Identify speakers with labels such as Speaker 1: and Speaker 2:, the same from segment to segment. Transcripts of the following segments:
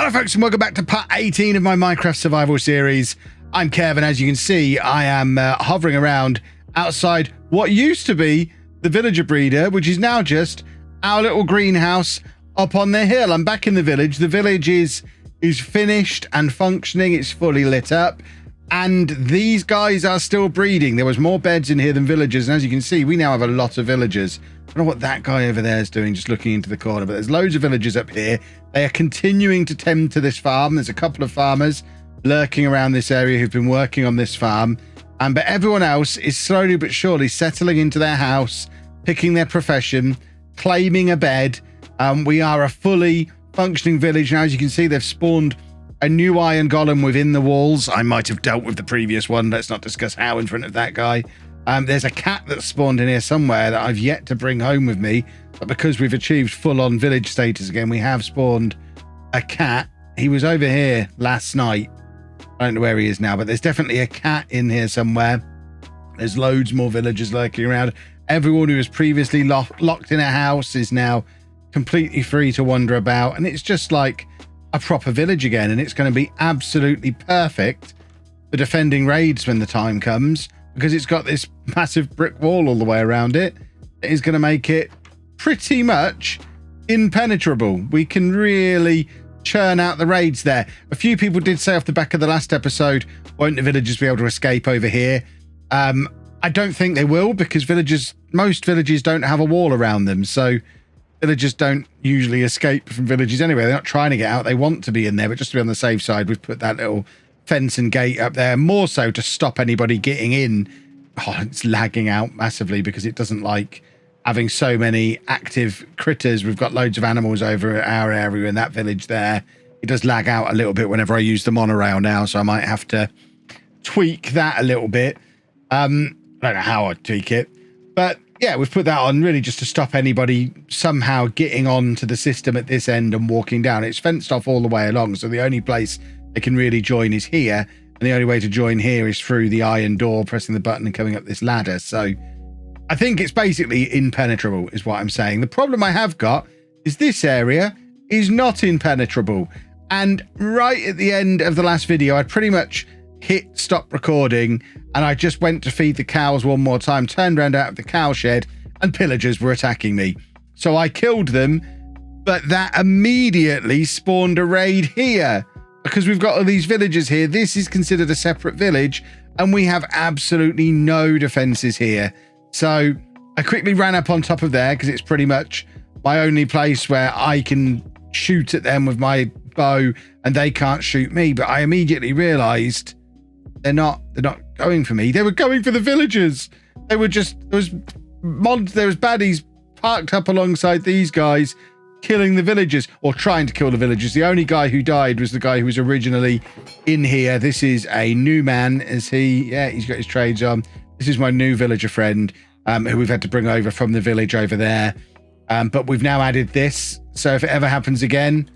Speaker 1: Hello folks and welcome back to part 18 of my Minecraft survival series. I'm Kev, and as you can see I am hovering around outside what used to be the villager breeder, which is now just our little greenhouse up on the hill. I'm back in the village. The village is finished and functioning. It's fully lit up and these guys are still breeding. There was more beds in here than villagers, and as you can see we now have a lot of villagers. I don't know what that guy over there is doing, just looking into the corner, but there's loads of villagers up here. They are continuing to tend to this farm. There's a couple of farmers lurking around this area who've been working on this farm, but everyone else is slowly but surely settling into their house, picking their profession, claiming a bed. We are a fully functioning village now. As you can see, they've spawned a new iron golem within the walls. I might have dealt with the previous one. Let's not discuss how in front of that guy. There's a cat that's spawned in here somewhere that I've yet to bring home with me, but because we've achieved full-on village status again, we have spawned a cat. He was over here last night. I don't know where he is now, but there's definitely a cat in here somewhere. There's loads more villagers lurking around. Everyone who was previously locked in a house is now completely free to wander about, and it's just like a proper village again, and it's going to be absolutely perfect for defending raids when the time comes, because it's got this massive brick wall all the way around it. It is going to make it pretty much impenetrable. We can really churn out the raids there. A few people did say off the back of the last episode, won't the villagers be able to escape over here? I don't think they will, because most villages don't have a wall around them, so villagers don't usually escape from villages anyway. They're not trying to get out. They want to be in there, but just to be on the safe side, we've put that little fence and gate up there, more so to stop anybody getting in. Oh, it's lagging out massively because it doesn't like having so many active critters. We've got loads of animals over our area in that village there. It does lag out a little bit whenever I use the monorail now, so I might have to tweak that a little bit. I don't know how I'd tweak it, but yeah, we've put that on really just to stop anybody somehow getting onto the system at this end and walking down. It's fenced off all the way along, so the only place they can really join is here, and the only way to join here is through the iron door, pressing the button and coming up this ladder. So I think it's basically impenetrable is what I'm saying. The problem I have got is this area is not impenetrable, and right at the end of the last video I pretty much hit stop recording and I just went to feed the cows one more time, turned around out of the cow shed, and pillagers were attacking me. So I killed them, but that immediately spawned a raid here. Because we've got all these villagers here, this is considered a separate village, and we have absolutely no defenses here. So I quickly ran up on top of there because it's pretty much my only place where I can shoot at them with my bow and they can't shoot me. But I immediately realized they're not going for me. They were going for the villagers. They were just, there was baddies parked up alongside these guys, killing the villagers, or trying to kill the villagers. The only guy who died was the guy who was originally in here. This is a new man, is he? Yeah, he's got his trades on. This is my new villager friend, who we've had to bring over from the village over there. But we've now added this, so if it ever happens again,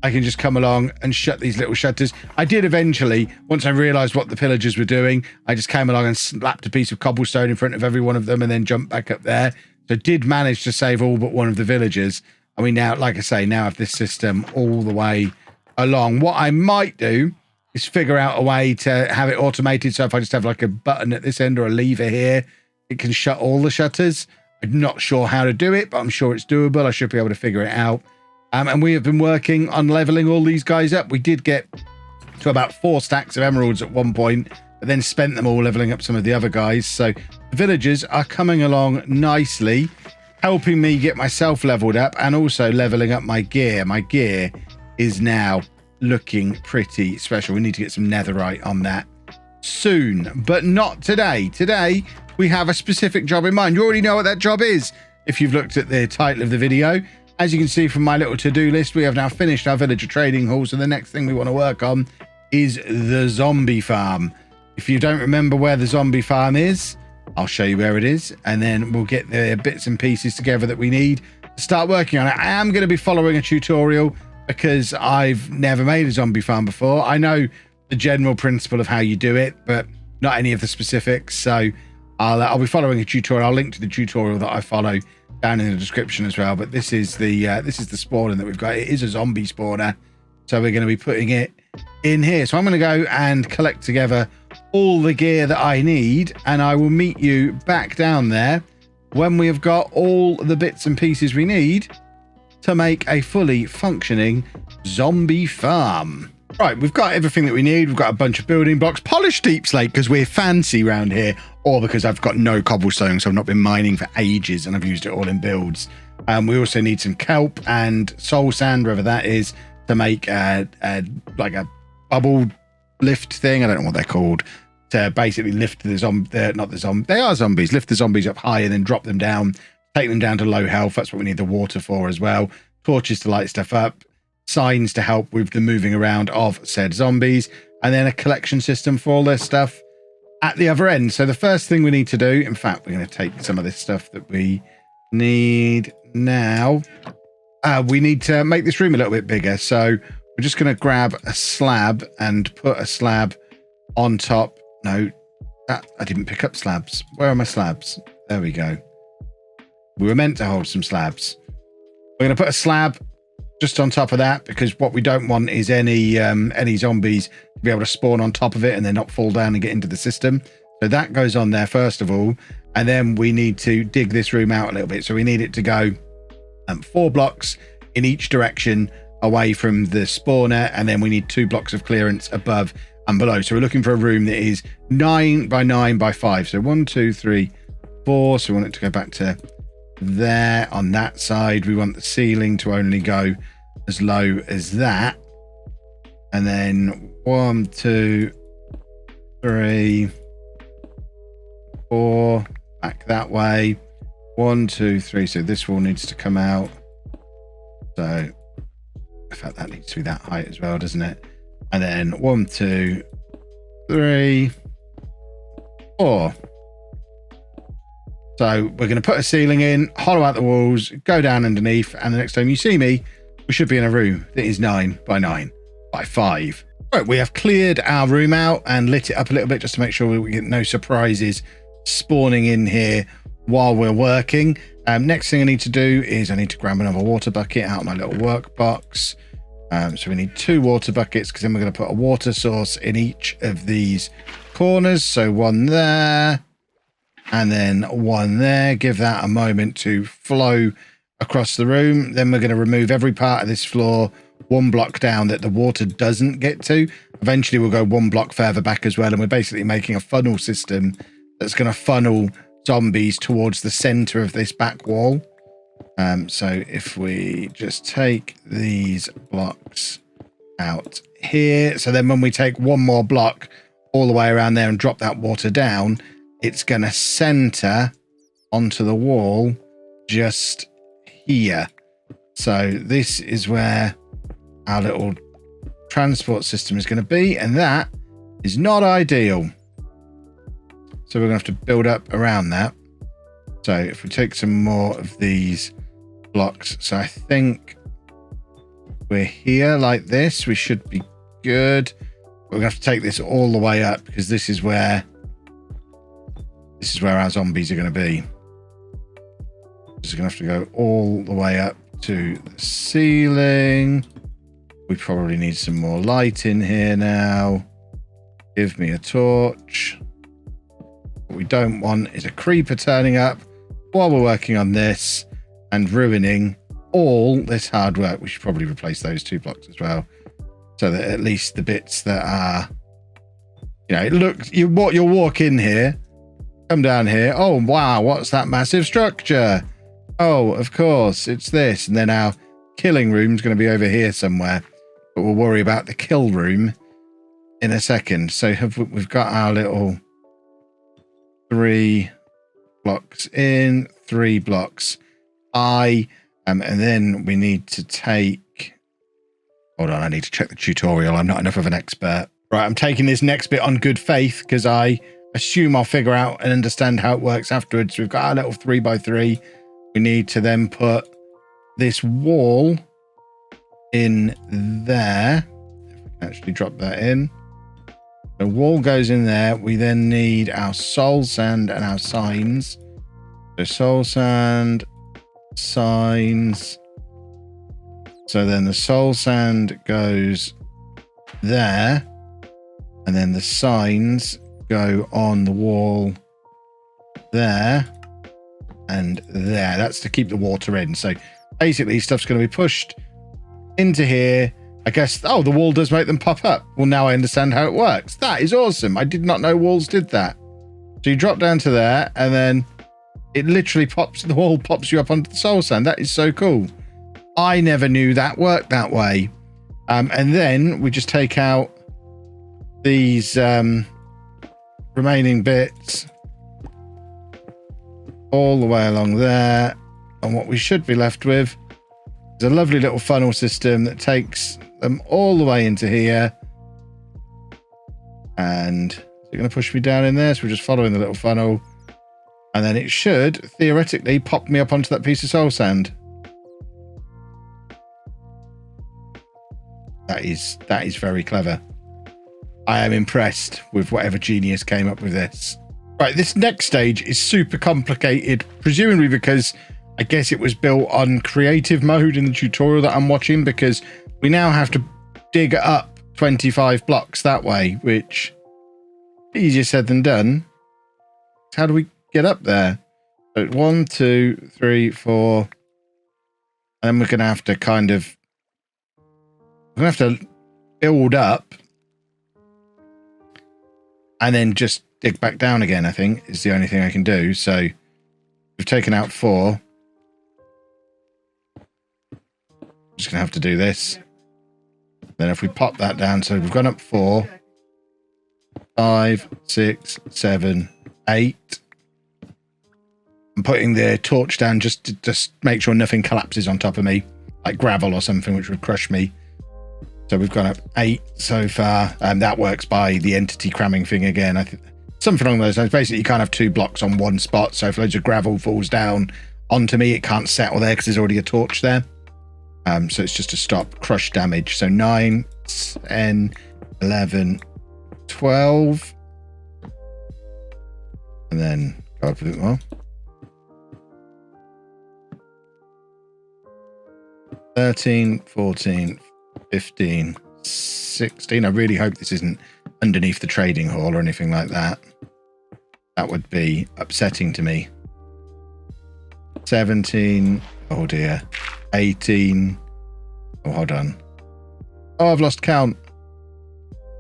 Speaker 1: I can just come along and shut these little shutters. I did eventually, once I realized what the pillagers were doing, I just came along and slapped a piece of cobblestone in front of every one of them and then jumped back up there. So did manage to save all but one of the villagers. And we now, like I say, now have this system all the way along. What I might do is figure out a way to have it automated. So if I just have like a button at this end or a lever here, it can shut all the shutters. I'm not sure how to do it, but I'm sure it's doable. I should be able to figure it out. And we have been working on leveling all these guys up. We did get to about 4 stacks of emeralds at one point, but then spent them all leveling up some of the other guys. So the villagers are coming along nicely, helping me get myself leveled up and also leveling up my gear. My gear is now looking pretty special. We need to get some netherite on that soon, but not today. Today, we have a specific job in mind. You already know what that job is if you've looked at the title of the video. As you can see from my little to-do list, we have now finished our villager trading hall. So the next thing we want to work on is the zombie farm. If you don't remember where the zombie farm is, I'll show you where it is, and then we'll get the bits and pieces together that we need to start working on it. I am going to be following a tutorial because I've never made a zombie farm before. I know the general principle of how you do it, but not any of the specifics. So I'll be following a tutorial. I'll link to the tutorial that I follow down in the description as well. But this is the spawner that we've got. It is a zombie spawner. So we're going to be putting it in here. So I'm going to go and collect together all the gear that I need, and I will meet you back down there when we have got all the bits and pieces we need to make a fully functioning zombie farm. Right, we've got everything that we need. We've got a bunch of building blocks, polished deep slate because we're fancy around here, or because I've got no cobblestone, so I've not been mining for ages and I've used it all in builds. We also need some kelp and soul sand, wherever that is, to make like a bubble lift thing. I don't know what they're called, to basically lift the they are zombies, lift the zombies up high and then drop them down, take them down to low health. That's what we need the water for as well. Torches to light stuff up, signs to help with the moving around of said zombies, and then a collection system for all their stuff at the other end. So the first thing we need to do, in fact, we're going to take some of this stuff that we need now. We need to make this room a little bit bigger. So we're just going to grab a slab and put a slab on top. No, I didn't pick up slabs. Where are my slabs? There we go. We were meant to hold some slabs. We're going to put a slab just on top of that, because what we don't want is any zombies to be able to spawn on top of it and then not fall down and get into the system. So that goes on there first of all, and then we need to dig this room out a little bit. So we need it to go 4 blocks in each direction away from the spawner, and then we need 2 blocks of clearance above and below. So we're looking for a room that is 9 by 9 by 5. So 1, 2, 3, 4. So we want it to go back to there. On that side, we want the ceiling to only go as low as that, and then 1, 2, 3, 4 back that way. 1, 2, 3. So this wall needs to come out. So in fact, that needs to be that height as well, doesn't it? And then 1, 2, 3, 4. So we're going to put a ceiling in, hollow out the walls, go down underneath, and the next time you see me, we should be in a room that is 9 by 9 by 5. Right, we have cleared our room out and lit it up a little bit just to make sure we get no surprises spawning in here while we're working. Next thing I need to do is I need to grab another water bucket out of my little workbox. So we need 2 water buckets, because then we're going to put a water source in each of these corners. So 1 there, and then 1 there. Give that a moment to flow across the room. Then we're going to remove every part of this floor 1 block down that the water doesn't get to. Eventually we'll go 1 block further back as well, and we're basically making a funnel system that's going to funnel zombies towards the center of this back wall. So if we just take these blocks out here, so then when we take 1 more block all the way around there and drop that water down, it's going to center onto the wall just here. So this is where our little transport system is going to be, and that is not ideal. So we're going to have to build up around that. So if we take some more of these blocks, so I think we're here like this, we should be good. We're going to have to take this all the way up, because this is where our zombies are going to be. Just going to have to go all the way up to the ceiling. We probably need some more light in here now. Give me a torch. What we don't want is a creeper turning up while we're working on this and ruining all this hard work. We should probably replace those 2 blocks as well, so that at least the bits that are, you know, look, you'll walk in here, come down here. Oh, wow, what's that massive structure? Oh, of course, it's this. And then our killing room's going to be over here somewhere, but we'll worry about the kill room in a second. So we've got our little 3 blocks in, 3 blocks and then we need to take, hold on, I need to check the tutorial. I'm not enough of an expert. Right, I'm taking this next bit on good faith, because I assume I'll figure out and understand how it works afterwards. We've got our little 3 by 3. We need to then put this wall in there. If we can actually drop that in. The wall goes in there. We then need our soul sand and our signs. So soul sand, signs, So then the soul sand goes there, and then the signs go on the wall there and there. That's to keep the water in. So basically stuff's going to be pushed into here. I guess, oh, the wall does make them pop up. Well, now I understand how it works. That is awesome. I did not know walls did that. So you drop down to there, and then it literally pops, the wall pops you up onto the soul sand. That is so cool. I never knew that worked that way. And then we just take out these remaining bits all the way along there. And what we should be left with is a lovely little funnel system that takes them all the way into here. And it's going to push me down in there. So we're just following the little funnel. And then it should theoretically pop me up onto that piece of soul sand. That is very clever. I am impressed with whatever genius came up with this. Right, this next stage is super complicated, presumably because I guess it was built on creative mode in the tutorial that I'm watching, because we now have to dig up 25 blocks that way, which easier said than done. How do we get up there? So 1, 2, 3, 4. And then we're going to have to kind of, we're going to have to build up and then just dig back down again, I think, is the only thing I can do. So we've taken out 4. Just going to have to do this. Then if we pop that down, so we've gone up 4, 5, 6, 7, 8. I'm putting the torch down just to make sure nothing collapses on top of me, like gravel or something, which would crush me. So we've gone up 8 so far. That works by the entity cramming thing again. I think something along those lines. Basically, you can't have 2 blocks on one spot. So if loads of gravel falls down onto me, it can't settle there because there's already a torch there. So it's just to stop crush damage. So 9, 10, 11, 12. And then go up a bit more. 13, 14, 15, 16. I really hope this isn't underneath the trading hall or anything like that. That would be upsetting to me. 17. Oh dear. 18. Oh, hold on. Oh, I've lost count.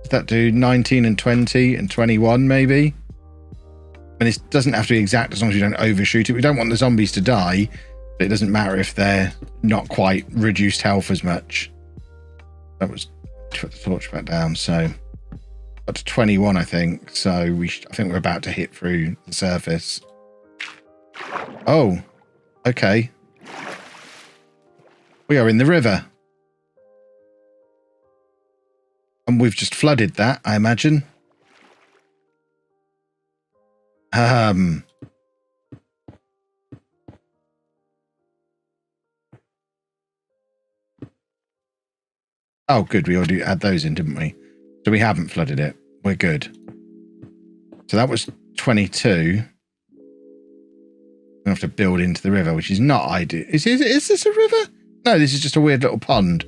Speaker 1: Does that do 19 and 20 and 21 maybe? And this doesn't have to be exact as long as you don't overshoot it. We don't want the zombies to die, but it doesn't matter if they're not quite reduced health as much. That was, put the torch back down, so up to 21, I think. So I think we're about to hit through the surface. Oh, okay. We are in the river. And we've just flooded that, I imagine. Oh, good. We already had those in, didn't we? So we haven't flooded it. We're good. So that was 22. We have to build into the river, which is not ideal. Is this a river? No, this is just a weird little pond.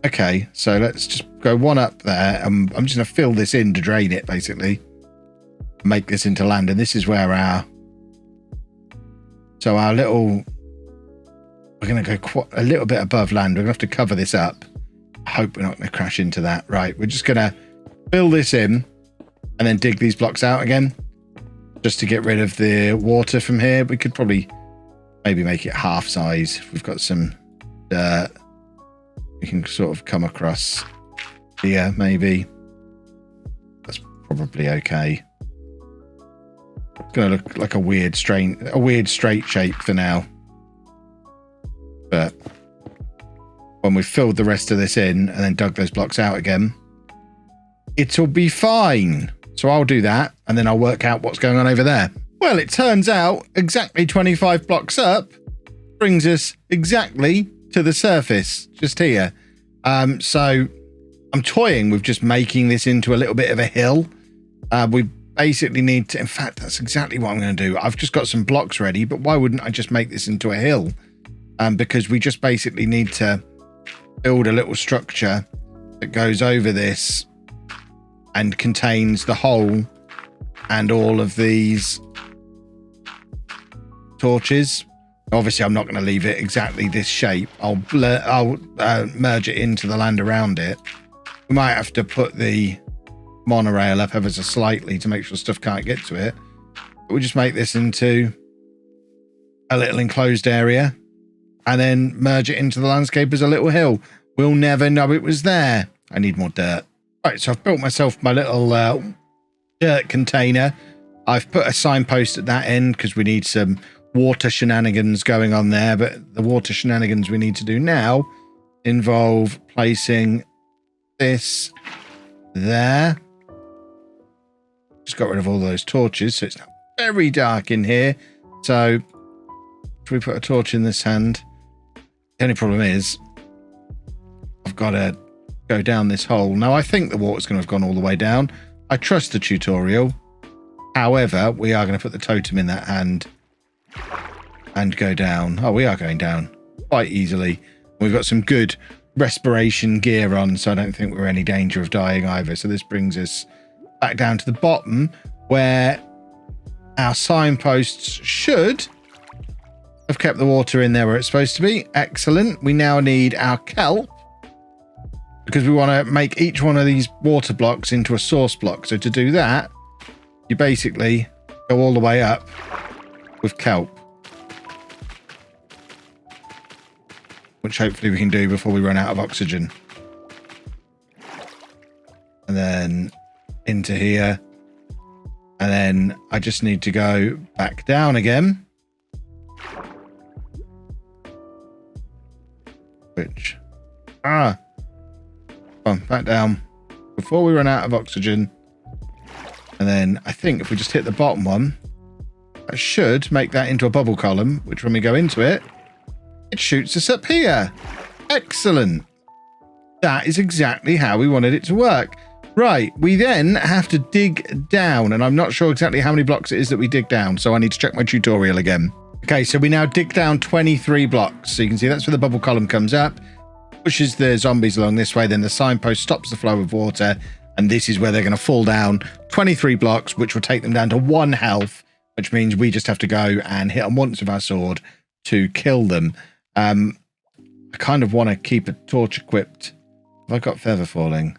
Speaker 1: Okay, so let's just go one up there. I'm just going to fill this in to drain it, basically. Make this into land. And this is where our little... We're going to go a little bit above land. We're going to have to cover this up. I hope we're not going to crash into that. Right, we're just going to fill this in and then dig these blocks out again just to get rid of the water from here. We could probably maybe make it half size. If we've got some dirt, we can sort of come across here maybe. That's probably okay. It's going to look like a weird straight shape for now. But when we've filled the rest of this in and then dug those blocks out again, it'll be fine. So I'll do that and then I'll work out what's going on over there. Well, it turns out exactly 25 blocks up brings us exactly to the surface just here. So I'm toying with just making this into a little bit of a hill. We basically need to, in fact, that's exactly what I'm going to do. I've just got some blocks ready, but why wouldn't I just make this into a hill? because we just basically need to build a little structure that goes over this and contains the hole and all of these torches. Obviously, I'm not going to leave it exactly this shape. I'll merge it into the land around it. We might have to put the monorail up ever so slightly to make sure stuff can't get to it. But we'll just make this into a little enclosed area and then merge it into the landscape as a little hill. We'll never know it was there. I need more dirt. Right, so I've built myself my little dirt container. I've put a signpost at that end because we need some water shenanigans going on there, but the water shenanigans we need to do now involve placing this there. Just got rid of all those torches, so it's now very dark in here. So if we put a torch in this hand, the only problem is I've got to go down this hole. Now I think the water's going to have gone all the way down. I trust the tutorial. However, we are going to put the totem in that hand and go down. Oh, we are going down quite easily. We've got some good respiration gear on, so I don't think we're in any danger of dying either. So this brings us back down to the bottom where our signposts should have kept the water in there where it's supposed to be. Excellent. We now need our kelp because we want to make each one of these water blocks into a source block. So to do that, you basically go all the way up with kelp, which hopefully we can do before we run out of oxygen. And then into here. And then I just need to go back down again. Which, come on, back down before we run out of oxygen. And then I think if we just hit the bottom one, that should make that into a bubble column, which when we go into it, it shoots us up here. Excellent. That is exactly how we wanted it to work. Right, we then have to dig down, and I'm not sure exactly how many blocks it is that we dig down, so I need to check my tutorial again. Okay, so we now dig down 23 blocks. So you can see that's where the bubble column comes up, pushes the zombies along this way, then the signpost stops the flow of water, and this is where they're going to fall down 23 blocks, which will take them down to 1 health, which means we just have to go and hit them once with our sword to kill them. I kind of want to keep a torch equipped. Have I got feather falling?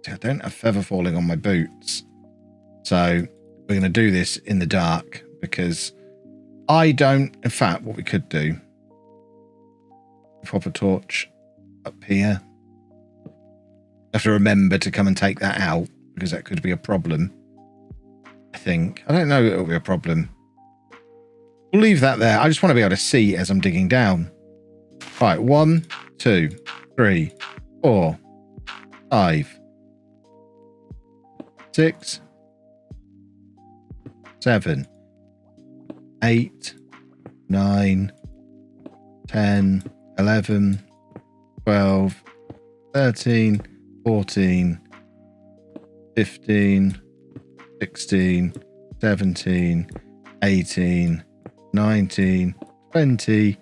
Speaker 1: I don't have feather falling on my boots. So we're going to do this in the dark because I don't... In fact, what we could do, pop a torch up here. I have to remember to come and take that out because that could be a problem. I think. I don't know if it'll be a problem. We'll leave that there. I just want to be able to see as I'm digging down. Right, 1, 2, 3, 4, 5, 6, 7, 8, 9, 10, 11, 12, 13, 14, 15, 16, 17, 18, 19, 20,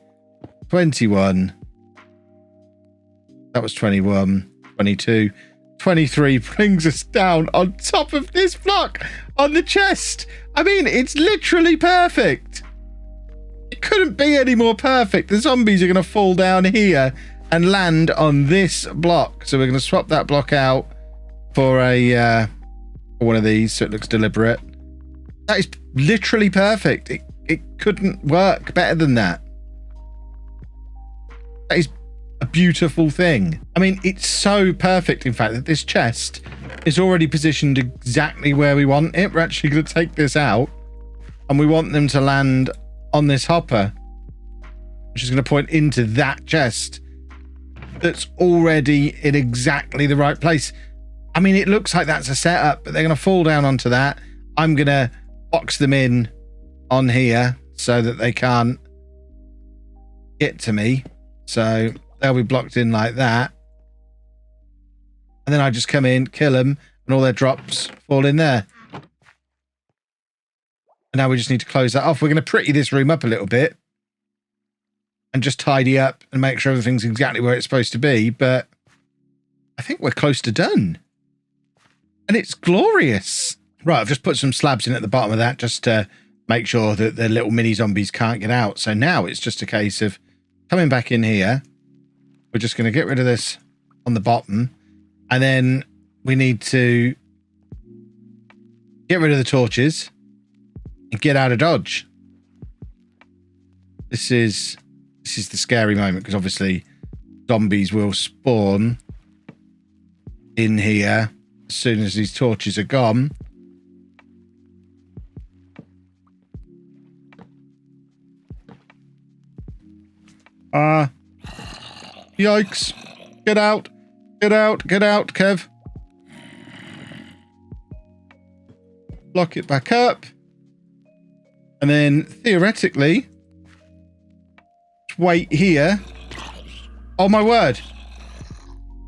Speaker 1: 21. That was 21, 22, 23 brings us down on top of this block on the chest. I mean, it's literally perfect. It couldn't be any more perfect. The zombies are going to fall down here and land on this block. So we're going to swap that block out for a one of these so it looks deliberate. That is literally perfect. It couldn't work better than that. That is a beautiful thing. I mean, it's so perfect, in fact, that this chest is already positioned exactly where we want it. We're actually going to take this out and we want them to land on this hopper, which is going to point into that chest that's already in exactly the right place. I mean, it looks like that's a setup, but they're going to fall down onto that. I'm going to box them in on here so that they can't get to me. So they'll be blocked in like that. And then I just come in, kill them, and all their drops fall in there. And now we just need to close that off. We're going to pretty this room up a little bit. and just tidy up and make sure everything's exactly where it's supposed to be. But I think we're close to done. And it's glorious. Right, I've just put some slabs in at the bottom of that just to make sure that the little mini zombies can't get out. So now it's just a case of coming back in here. We're just going to get rid of this on the bottom. And then we need to get rid of the torches and get out of Dodge. This is the scary moment because obviously zombies will spawn in here as soon as these torches are gone. Yikes. Get out. Get out. Get out, Kev. Lock it back up. And then, theoretically, just wait here. Oh, my word.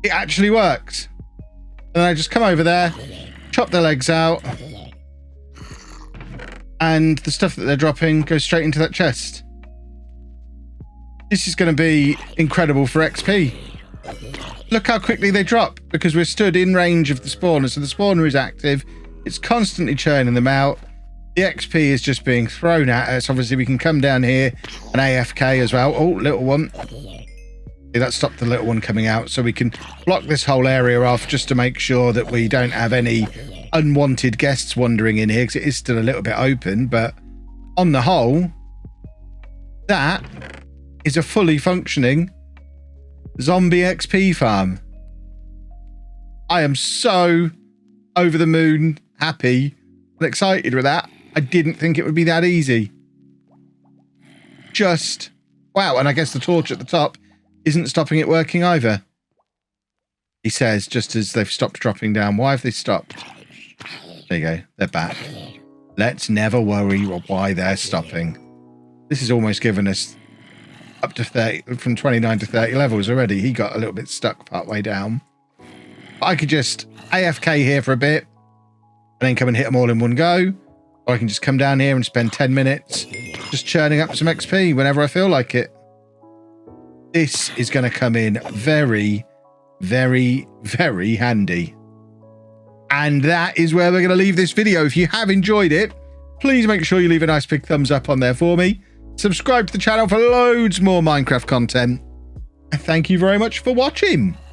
Speaker 1: It actually works. And then I just come over there, chop their legs out, and the stuff that they're dropping goes straight into that chest. This is going to be incredible for XP. Look how quickly they drop because we're stood in range of the spawner. So the spawner is active. It's constantly churning them out. The XP is just being thrown at us. Obviously, we can come down here and AFK as well. Oh, little one. See, that stopped the little one coming out. So we can block this whole area off just to make sure that we don't have any unwanted guests wandering in here because it is still a little bit open. But on the whole, that is a fully functioning zombie XP farm. I am so over the moon happy and excited with that. I didn't think it would be that easy. Just wow. And I guess the torch at the top isn't stopping it working either. He says just as they've stopped dropping down. Why have they stopped? There you go. They're back. Let's never worry why they're stopping. This has almost given us up to 30, from 29 to 30 levels already. He got a little bit stuck partway down. But I could just AFK here for a bit and then come and hit them all in one go. Or I can just come down here and spend 10 minutes just churning up some XP whenever I feel like it. This is going to come in very, very, very handy. And that is where we're going to leave this video. If you have enjoyed it, please make sure you leave a nice big thumbs up on there for me. Subscribe to the channel for loads more Minecraft content. And thank you very much for watching.